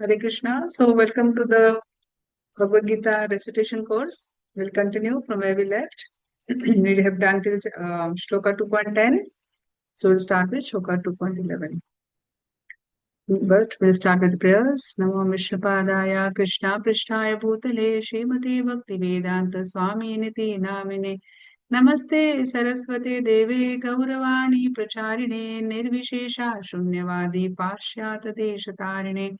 Hare Krishna. So, welcome to the Bhagavad Gita recitation course. We'll continue from where we left. We have done till Shloka 2.10. So, we'll start with Shloka 2.11. But we'll start with prayers. Namo Vishnupadaya Krishna Prishtaya Bhutale Srimati Bhakti Vedanta Swami Niti Namine Namaste Saraswate Deve Gauravani Pracharine Nirvishesha Shunyavadi Pashyata Deshatarine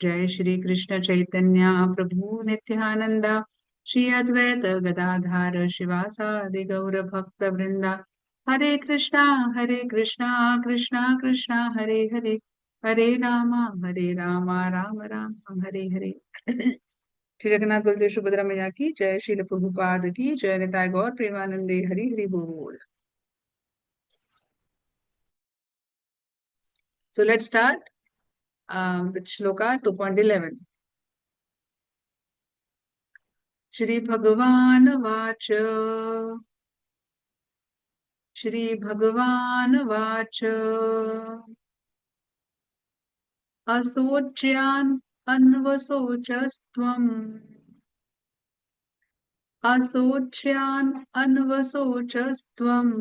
जय श्री कृष्ण चैतन्य प्रभु नित्यानंद श्री अद्वैत गदाधार शिवासादि गौर भक्त वृंदा हरे कृष्णा कृष्णा कृष्णा हरे हरे हरे राम राम राम हरे हरे श्री जगन्नाथ बलदेव सुभद्रा मैया की जय। श्रील प्रभुपाद की जय। निताय गौर प्रेमानंदे हरि हरि बोल। So let's start with Shloka 2.11. Shri भगवान watch Shri भगवान watch असोच्यान् अन्वसोचस्त्वम् असोच्यान् अन्वसोचस्त्वम्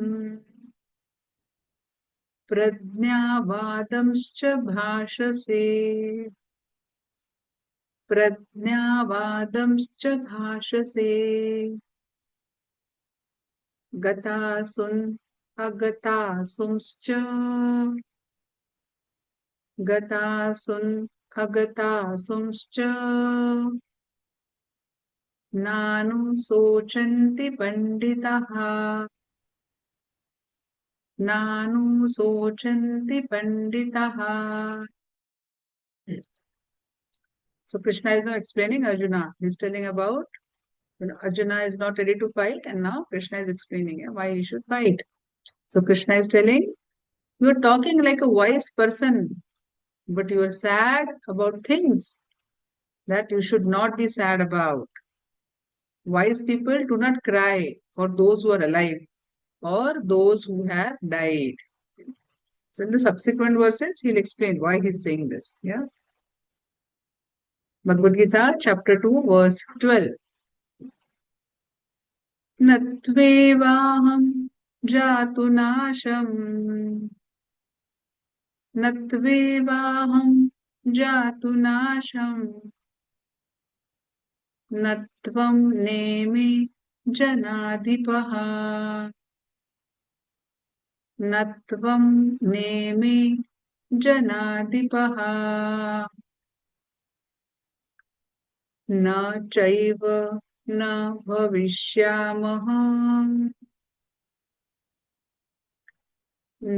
प्रज्ञावादंश्च भाषसे प्रज्ञावादंश्च भाषसे गतासुन् अगतासुंश्च गतासुन् अगतासुंश्च नानुशोचन्ति पंडिताः नानुशोचन्ति पंडिताः. So Krishna is now explaining Arjuna. He's telling about Arjuna is not ready to fight, and now Krishna is explaining why he should fight. So Krishna is telling, you are talking like a wise person, but you are sad about things that you should not be sad about. Wise people do not cry for those who are alive or those who have died. So in the subsequent verses, he'll explain why he's saying this. Yeah. Bhagavad Gita, chapter 2, verse 12. नत्वेवाहं जातु नाशम् नत्वेवाहं जातु नाशम् नत्वं नेमि जनाधिपः नत्वं नेमि जनाधिपः न चैव न भविष्यामः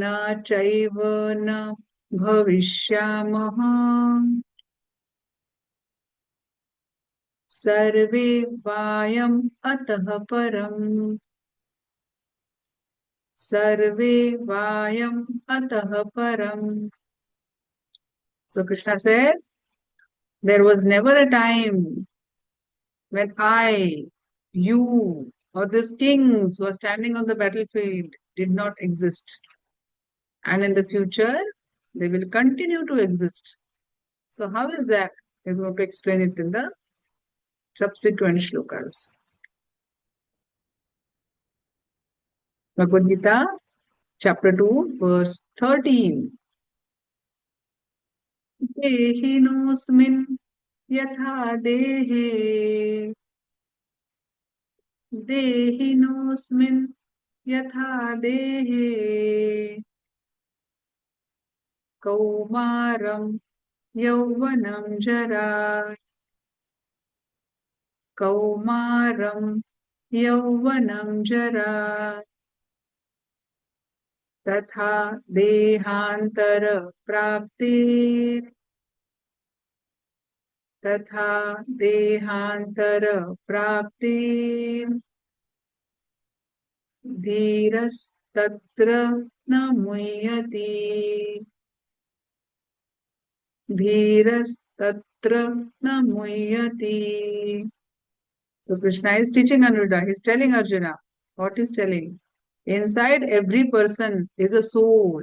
न चैव न भविष्यामः सर्वे वायम् अतः परम् सर्वे वायम् अतः परम्. So Krishna said, there was never a time when I, you, or these kings who are standing on the battlefield did not exist. And in the future, they will continue to exist. So how is that? He's going to explain it in the subsequent shlokas. Bhagavad Gita, chapter 2, verse 13. देहिनोऽस्मिन् यथा देहे देहिनोऽस्मिन् यथा देहे कौमारं यौवनं जरा कौमारं यौवनं जरा तथा देहान्तर प्राप्तिर् तथा देहान्तर प्राप्तिर् धीरस्तत्र न मुह्यति धीरस्तत्र न मुह्यति. So Krishna is teaching Anuruddha. He's telling Arjuna what he's telling. Inside every person is a soul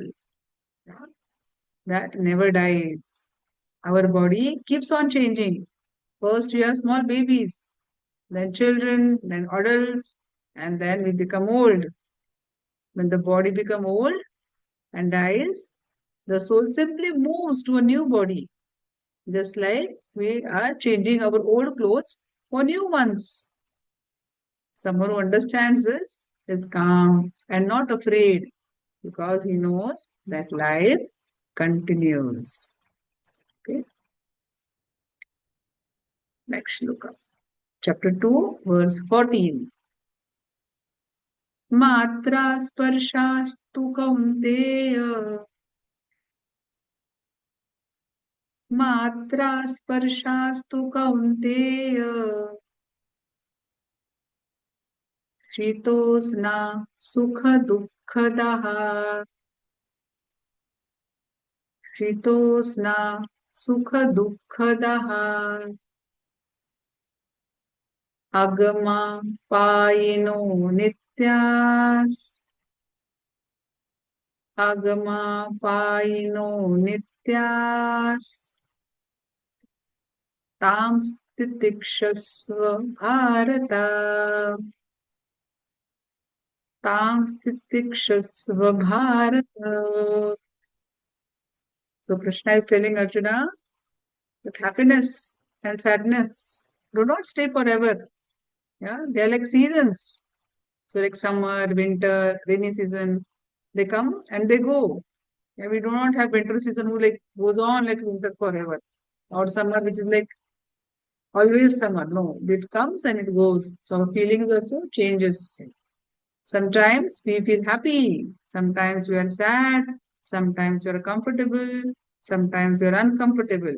that never dies. Our body keeps on changing. First, we are small babies, then children, then adults, and then we become old. When the body becomes old and dies, the soul simply moves to a new body, just like we are changing our old clothes for new ones. Someone who understands this is calm and not afraid because he knows that life continues. Okay, next look up. Chapter 2, verse 14. मात्रा स्पर्शास्तु कौन्तेय मात्रा स्पर्शास्तु कौन्तेय शीतोष्णा सुख दुःखदाः शीतोष्णा सुख दुःखदाः अगमा पायिनो नित्यास् अगमा पायिनो नित्यास् तां तितिक्षस्व भारत तां तितिक्षस्व Bharat. So Krishna is telling Arjuna that happiness and sadness do not stay forever. Yeah, they are like seasons. So like summer, winter, rainy season, they come and they go. Yeah, we do not have winter season who like goes on like winter forever, or summer which is like always summer. No, it comes and it goes. So our feelings also changes. Sometimes we feel happy, sometimes we are sad, sometimes we are comfortable, sometimes we are uncomfortable.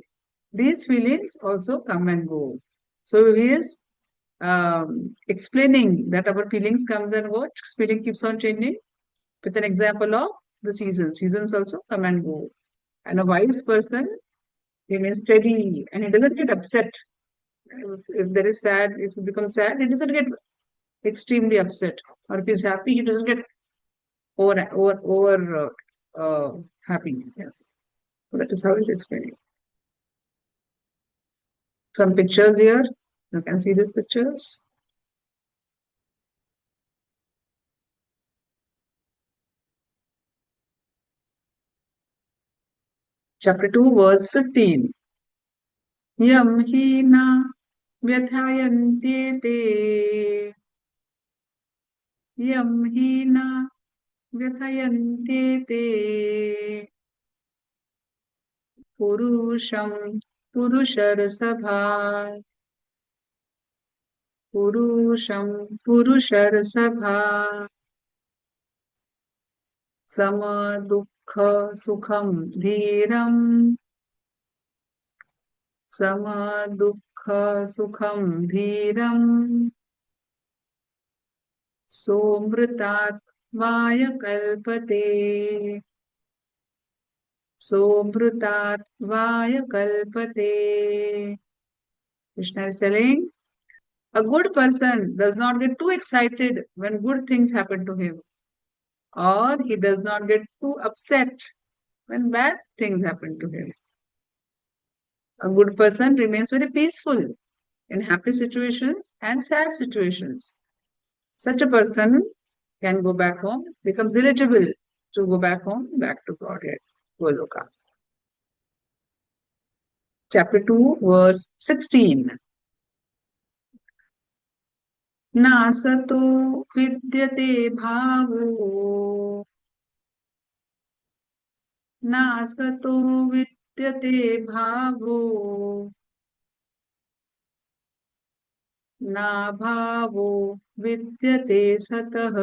These feelings also come and go. So he is explaining that our feelings comes and go. Feeling keeps on changing with an example of the seasons. Seasons also come and go. And a wise person remains steady and he doesn't get upset. If there is sad, if he becomes sad, he doesn't get extremely upset. Or if he's happy, he doesn't get over happy. Yeah. So that is how he's explaining. Some pictures here. You can see these pictures. Chapter 2, verse 15. Yam hi na व्यथायन्त्येते यं हि न व्यथयन्त्येते पुरुषं पुरुषरसभा पुरुषं पुरुषरसभा समदुःख सुखं धीरम् समदुःख सुखं धीरम् सोऽमृतात्माय कल्पते सोऽमृतात्माय कल्पते. Krishna is telling a good person does not get too excited when good things happen to him, or he does not get too upset when bad things happen to him. A good person remains very peaceful in happy situations and sad situations. Such a person can go back home, becomes eligible to go back home, back to Godhead, Goloka. Chapter 2, verse 16. नासतो विद्यते भावो नासतो विद्यते भावो नाभावो विद्यते सतः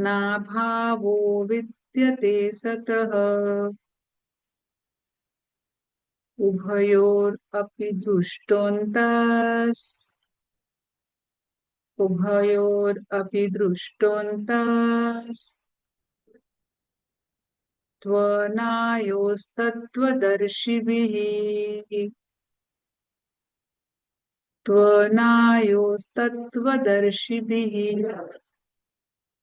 नाभावो विद्यते सतः उभयोरपि दृष्टोऽन्तस् उभयोरपि दृष्टोऽन्तस् त्वनायोस्तत्त्वदर्शिभिः त्वनायोस्तत्त्वदर्शिभिः.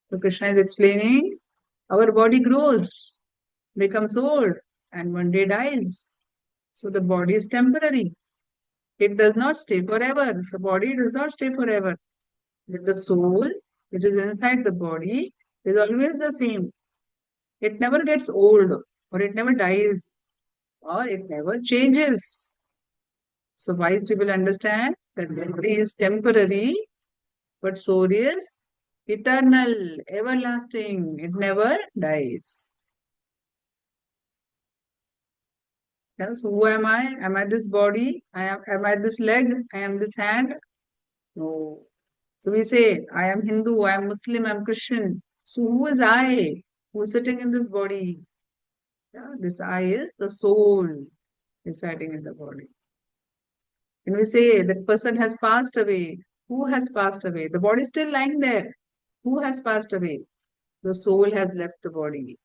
So Krishna is explaining our body grows, becomes old, and one day dies. So the body is temporary. It does not stay forever. So body does not stay forever. But the soul, which is inside the body, is always the same. It never gets old, or it never dies, or it never changes. So wise people understand that body is temporary, but soul is eternal, everlasting. It never dies. Yeah, so who am I? Am I this body? Am I this leg? I am this hand? No. So we say, I am Hindu, I am Muslim, I am Christian. So who is I? Who is sitting in this body? Yeah, this I is the soul residing in the body. And we say that person has passed away. Who has passed away? The body is still lying there. Who has passed away? The soul has left the body.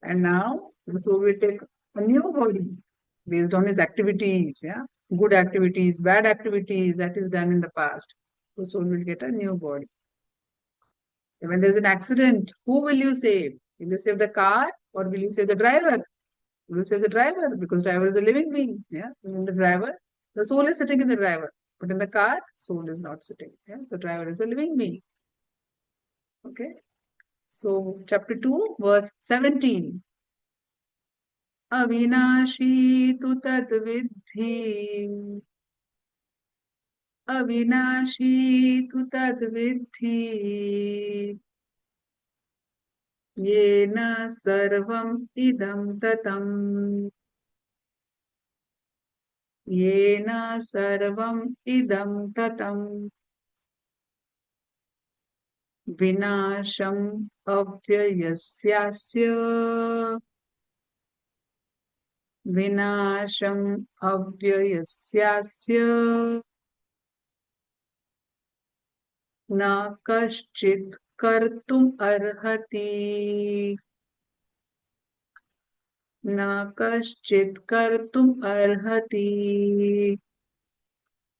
And now the soul will take a new body based on his activities, yeah. Good activities, bad activities that is done in the past. The soul will get a new body. And when there's an accident, who will you save? Will you save the car or will you save the driver? You will save the driver because driver is a living being. Yeah. And in the driver, the soul is sitting in the driver. But in the car, soul is not sitting. Yeah. The driver is a living being. Okay. So chapter 2, verse 17. अविनाशी तु तद्विद्धि अविनाशी तु तद्विद्धि येन सर्वम् इदं ततम् येन सर्वम् इदं ततम् विनाशम् अव्ययस्यास्य विनाशम् अव्ययस्यास्य न कश्चित् कर्तुम् अर्हति न कश्चित् कर्तुम् अर्हति.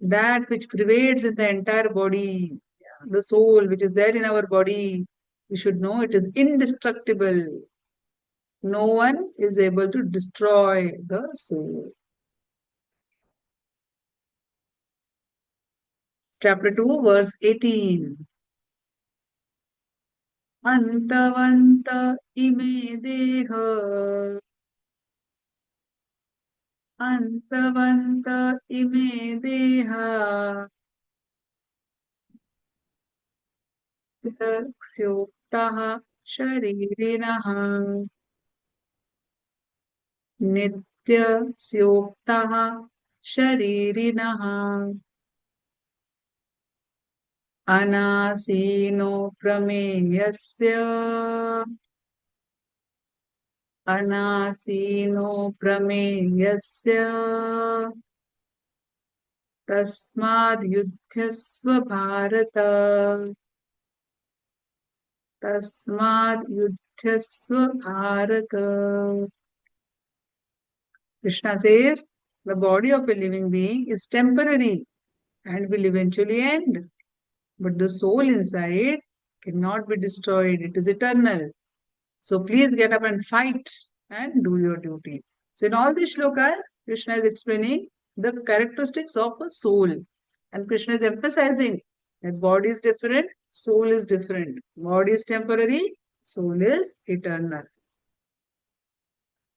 That which pervades in the entire body, the soul which is there in our body, we should know it is indestructible. No one is able to destroy the soul. Chapter 2, verse 18. Antavanta ime deha Antavanta ime deha Yoktah शरीरिणः नित्यस्योक्तः शरीरिणः अनासीनो प्रमेयस्य अनासीनो प्रमेयस्य तस्माद्युध्यस्व Bharat तस्माद्युध्यस्व Bharat. Krishna says the body of a living being is temporary and will eventually end. But the soul inside cannot be destroyed. It is eternal. So please get up and fight and do your duty. So in all these shlokas, Krishna is explaining the characteristics of a soul. And Krishna is emphasizing that body is different, soul is different. Body is temporary, soul is eternal.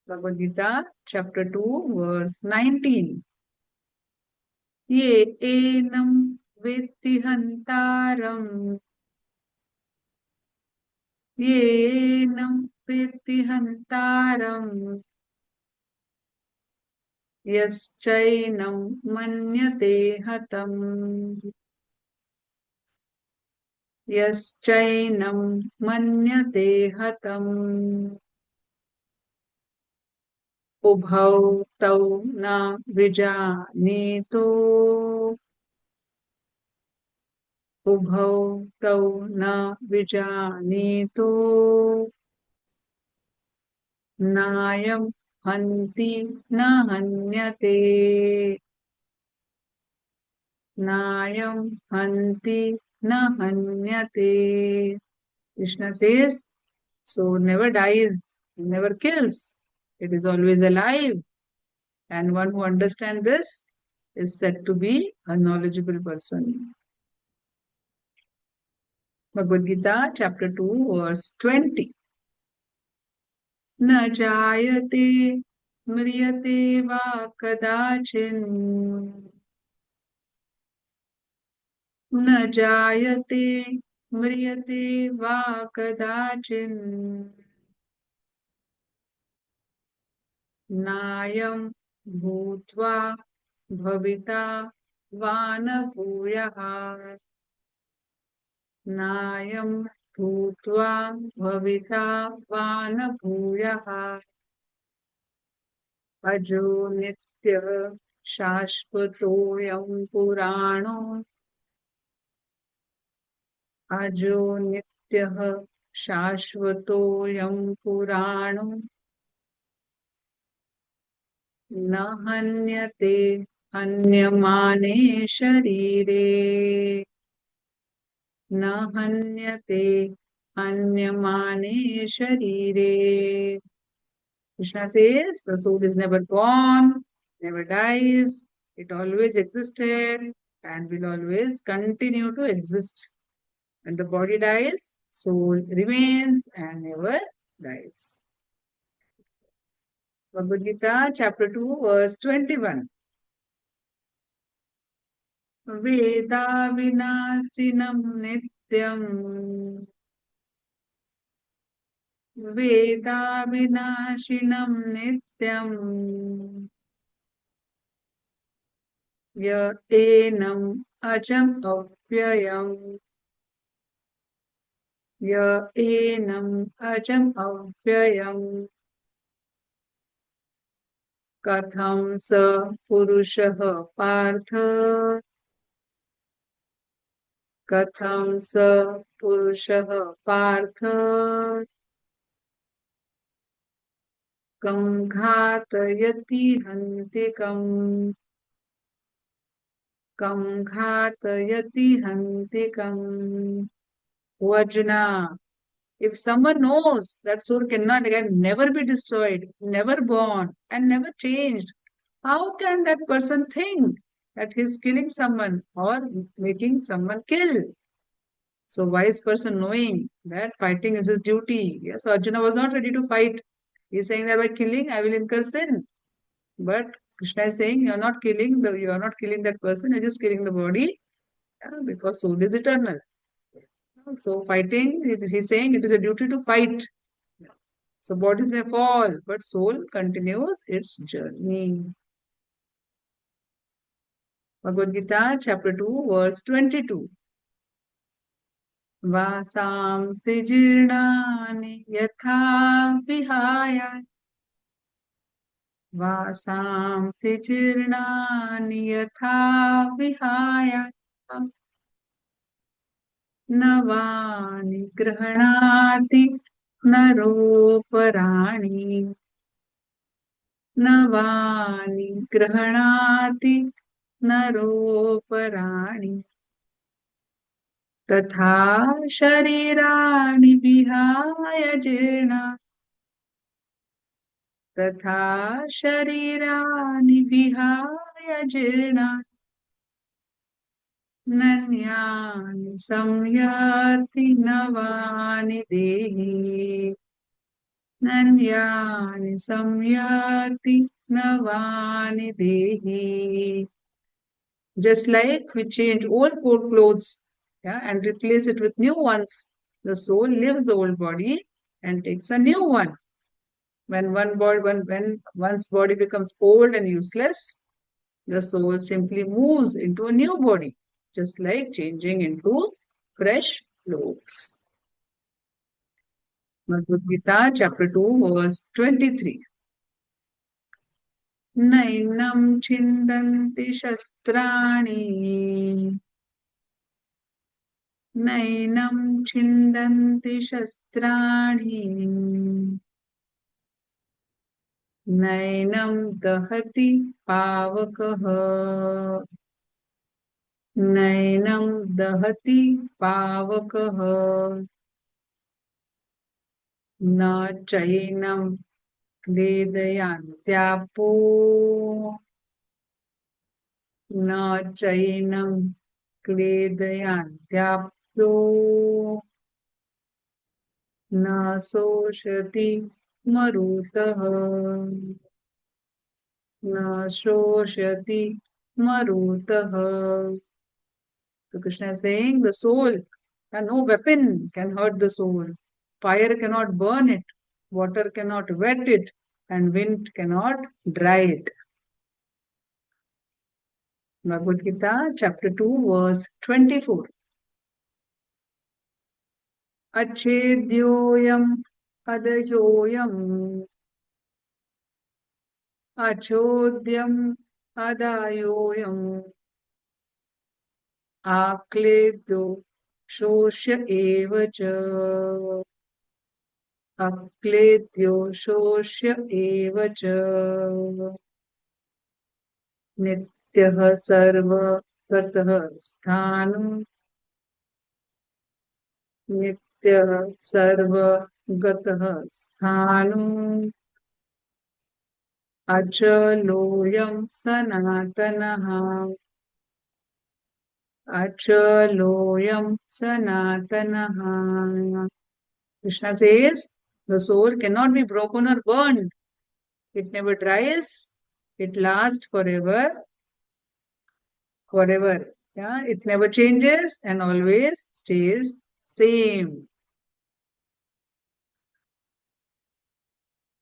Bhagavad Gita, chapter 2, verse 19. Ye enam vetti hantaram येनं वेत्ति हन्तारम् यश्चैनं मन्यते हतम् यश्चैनं मन्यते हतम् उभौ तौ न विजानीतो उभौ तौ न विजानीतो नायं हन्ति न हन्यते नायं हन्ति न हन्यते. Krishna says, so never dies, never kills. It is always alive. And one who understands this is said to be a knowledgeable person. Bhagavad Gita, chapter 2, verse 20. न जायते म्रियते वा कदाचिन् न जायते म्रियते वा कदाचिन् नायं भूत्वा भविता वा न भूयः नायं भूत्वा भविता वा न भूयः अजो नित्यः शाश्वतोऽयं पुराणो अजो नित्यः शाश्वतोऽयं पुराणो न हन्यते हन्यमाने शरीरे न हन्यते हन्यमाने शरीरे. Krishna says the soul is never born, never dies, it always existed and will always continue to exist. When the body dies, soul remains and never dies. Bhagavad Gita, chapter 2, verse 21. Veda vinasinam nityam Veda vinashinam nityam ya enam ajam avyayam ya enam ajam avyayam katham sa purushah partha katham sa purushah partha kam ghatayati hantikam kam ghatayati hantikam. O Arjuna, if someone knows that soul cannot again never be destroyed, never born, and never changed, how can that person think that he is killing someone or making someone kill? So, wise person knowing that fighting is his duty. Yes, Arjuna was not ready to fight. He is saying that by killing, I will incur sin. But Krishna is saying you are not killing that person, you're just killing the body, because soul is eternal. So fighting, he's saying it is a duty to fight. So bodies may fall, but soul continues its journey. Bhagavad Gita, chapter 2, verse 22. Vasamsi jirnani yatha vihaya Vasamsi jirnani yatha vihaya Navani grahanati naroparaణి नवानि गृह्णाति नरोपराणि तथा शरीराणि विहाय जीर्णा तथा शरीराणि विहाय जीर्णा नन्यानि संयाति नवानि देहि नन्यानि संयाति navani dehi. Just like we change old clothes, and replace it with new ones, the soul leaves the old body and takes a new one. When one's body becomes old and useless, the soul simply moves into a new body, just like changing into fresh clothes. Bhagavad Gita, chapter 2, verse 23. नैनं छिन्दन्ति शस्त्राणि नैनं छिन्दन्ति शस्त्राणि नैनं दहति पावकः नैनं दहति पावकः न चैनं क्लेदयान्त्यापो न चैनं क्लेदयान्त्याप्यो न शोषति मरुतः न शोषति marutaha. So Krishna is saying the soul, and no weapon can hurt the soul. Fire cannot burn it, water cannot wet it, and wind cannot dry it. Bhagavad Gita, chapter 2, verse 24. Achedyoyam adayoyam achodhyam adayoyam akledyo shosya eva cha अक्लेद्यो शोष्य एव च नित्यः सर्वगतः स्थाणुं नित्यः सर्वगतः स्थाणुं अचलोऽयं सनातनः अचलोऽयं सनातनः. Krishna says the soul cannot be broken or burned. It never dries. It lasts forever, forever. Yeah, it never changes and always stays same.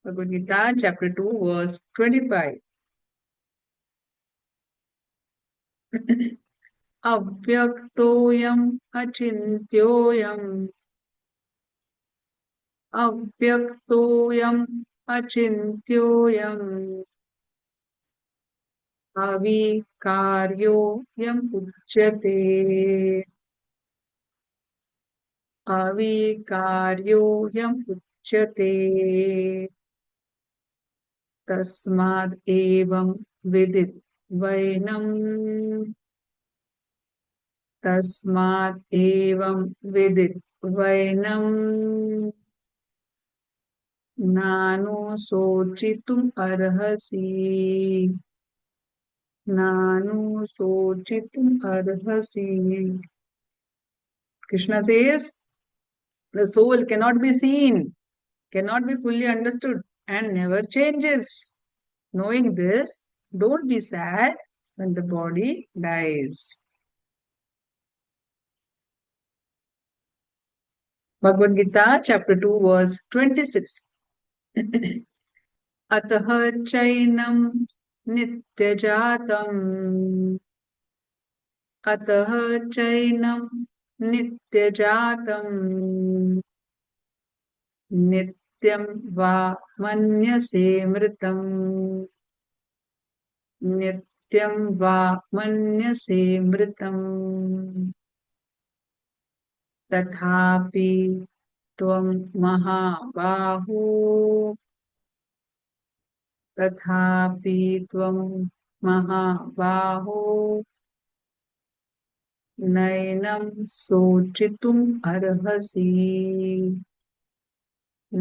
Bhagavad Gita, chapter 2, verse 25. Avyaktoyam achintyoyam अव्यक्तोऽयम् अचिन्त्योऽयम् अविकार्योऽयम् उच्यते अविकार्योऽयम् उच्यते तस्माद् एवं विदित्वैनम् तस्माद् एवं विदित्वैनम् नानुशोचितुम् अर्हसि नानुशोचितुम् अर्हसि. Krishna says the soul cannot be seen, cannot be fully understood, and never changes. Knowing this, don't be sad when the body dies. Bhagavad Gita, chapter 2, verse 26. अतः चैनं नित्यजातम् अतः चैनं नित्यजातम् नित्यं वा मन्यसे मृतम् नित्यं वा मन्यसे मृतम् तथापि त्वं महाबाहो तथापि त्वं महाबाहो नैनं शोचितुम् अर्हसि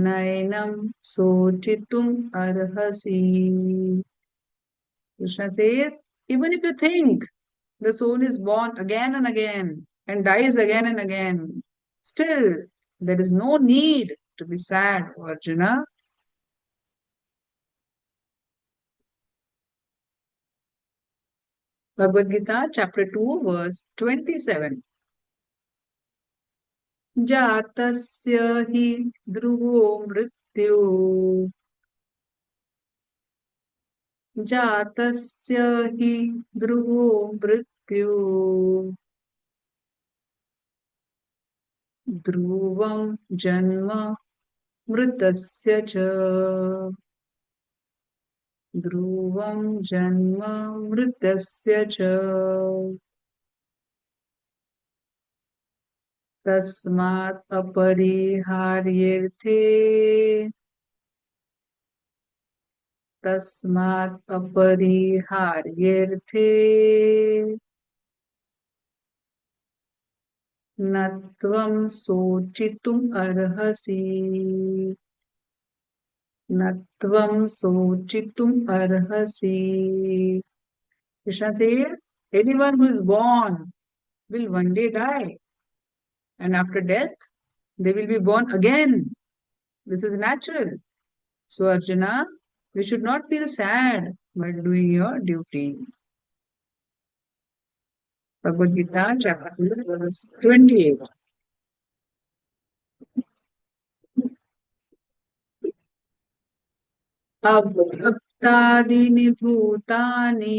नैनं शोचितुम् अर्हसि. Krishna says, even if you think the soul is born again and again and dies again and again, still there is no need to be sad, Arjuna. Bhagavad Gita, chapter 2, verse 27. जातस्य हि ध्रुवो मृत्यु जातस्य हि ध्रुवो मृत्यु ध्रुवं जन्म मृतस्य च ध्रुवं जन्म मृतस्य च तस्मात् अपरिहार्येऽर्थे तस्मात् अपरिहार्येऽर्थे न त्वं शोचितुम् अर्हसि न त्वं सोचितुम् अर्हसि. Krishna says, anyone who is born will one day die, and after death, they will be born again. This is natural. So, Arjuna, you should not feel sad while doing your duty. Bhagavad Gita, chapter 2, verse 28. अव्यक्तादीनि भूतानि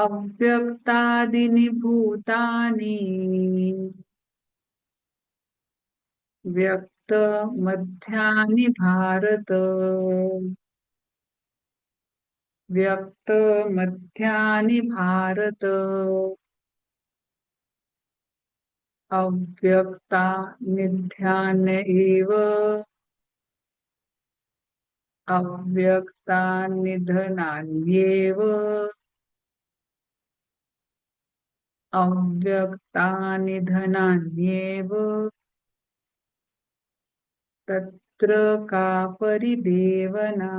अव्यक्तादीनि भूतानि व्यक्तमध्यानि भारत व्यक्तमध्यानि भारत अव्यक्ता निध्यान एव अव्यक्ता निधनान्येव अव्यक्ता निधनान्येव तत्र का परिदेवना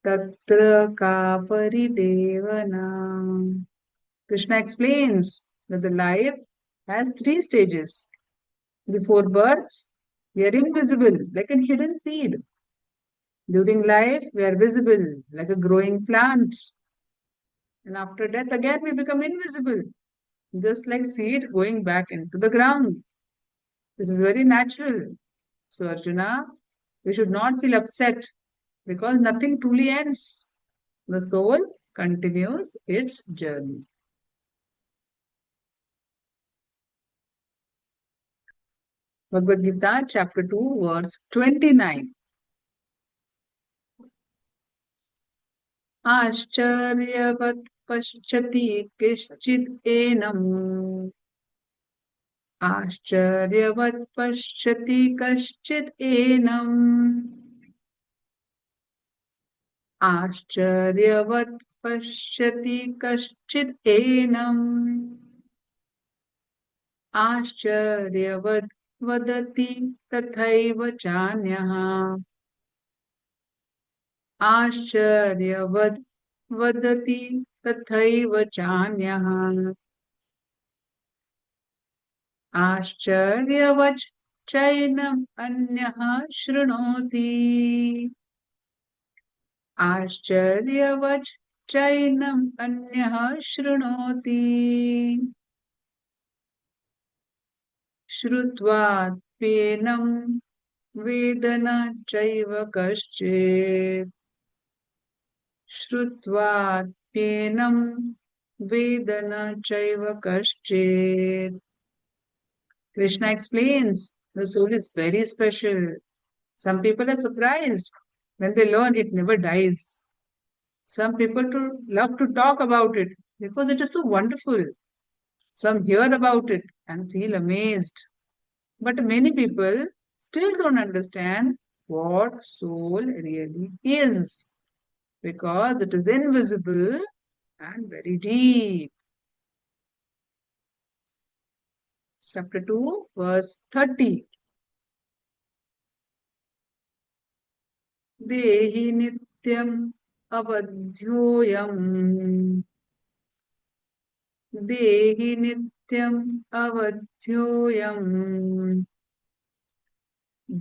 तत्र का परिदेवना. Krishna explains that the life has three stages. Before birth, we are invisible like a hidden seed. During life, we are visible like a growing plant. And after death, again we become invisible, just like seed going back into the ground. This is very natural. So, Arjuna, we should not feel upset because nothing truly ends. The soul continues its journey. Bhagavad Gita, chapter 2, verse 29. आश्चर्यवत् पश्यति कश्चित् एनम् आश्चर्यवत् पश्यति कश्चित् एनम् आश्चर्यवत् पश्यति कश्चित् एनम् आश्चर्यवत् वदति तथैव चान्यः आश्चर्यवद् वदति तथैव चान्यः आश्चर्यवच् चैनम् अन्यः शृणोति आश्चर्यवच् चैनम् अन्यः शृणोति श्रुत्वाप्येनं वेद न चैव कश्चित् श्रुत्वाप्येनं वेद न चैव कश्चित्. Krishna explains the soul is very special. Some people are surprised when they learn it never dies. Some people love to talk about it because it is so wonderful. Some hear about it and feel amazed. But many people still don't understand what soul really is because it is invisible and very deep. Chapter 2, verse 30. Dehi nityam avadhyoyam देहि नित्यम् अवध्योऽयम्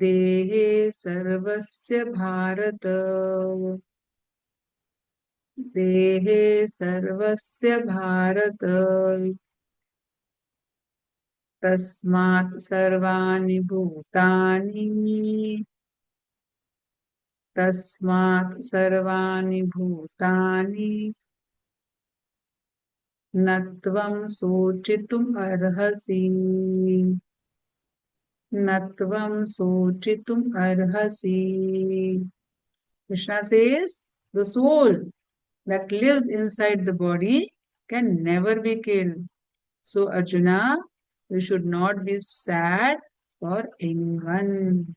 देहे सर्वस्य भारत देहे सर्वस्य भारत तस्मात् सर्वाणि भूतानि तस्मात् सर्वाणि भूतानि न त्वं सोचितुम् अर्हसि न त्वं सोचितुम् अर्हसि. Krishna says, the soul that lives inside the body can never be killed. So, Arjuna, you should not be sad for anyone.